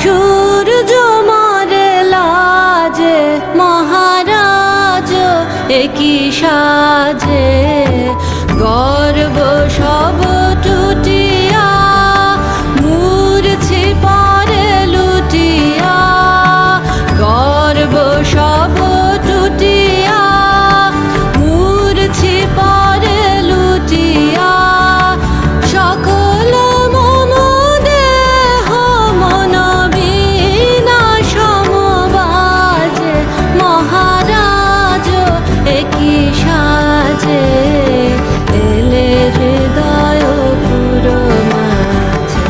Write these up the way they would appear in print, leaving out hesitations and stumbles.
সূর্য মরে লাজে মহারাজ একই সাজে গর্ব সব টুটিয়া মূর্ছি পরে লুটিয়া গর্ব সব টুটিয়া মূর্ছি পরে লুটিয়া সকল মম দেহ মন বিনা সমবাজে মহারাজ একই সাজে এলে হৃদয় পুরো মাঝে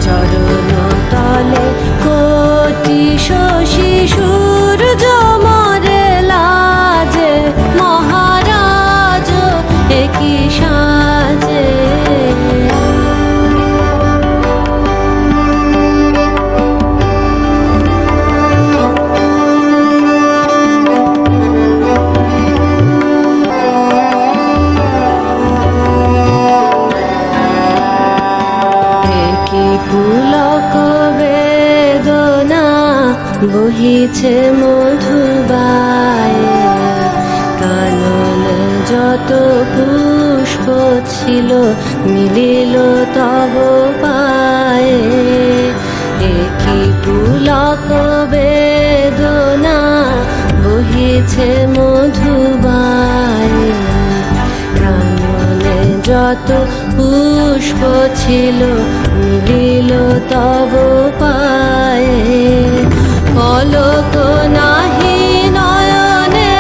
চরণ তলে কোটি শশী সূর্য মরে লাজে মহারাজ একই সাজে পুলক বেদনা বহিছে মধুবায়ে কাননে যত পুষ্প ছিল মিলিল তব পায়ে একই পুলক বেদনা বহিছে মধুবায়ে কাননে যত পুষ্প ছিল মিলিল তব পায়ে পলক নাহি নয়নে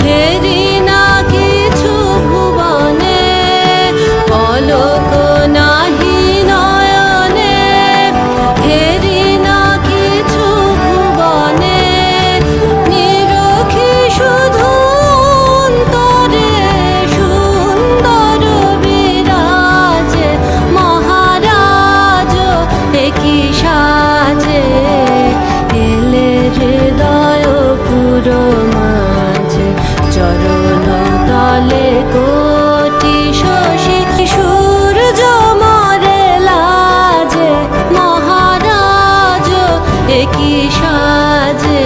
হেরি না কিছু ভুবনে পলক নাহি নয়নে হেরি না কিছু ভুবনে নিরখি শুধু অন্তরে সুন্দর বিরাজে মহারাজ একই সাজে এলে হৃদয় পুরো মাঝে চরণ তলে কোটি শশী সূর্য মরে লাজে মহারাজ একই সাজে।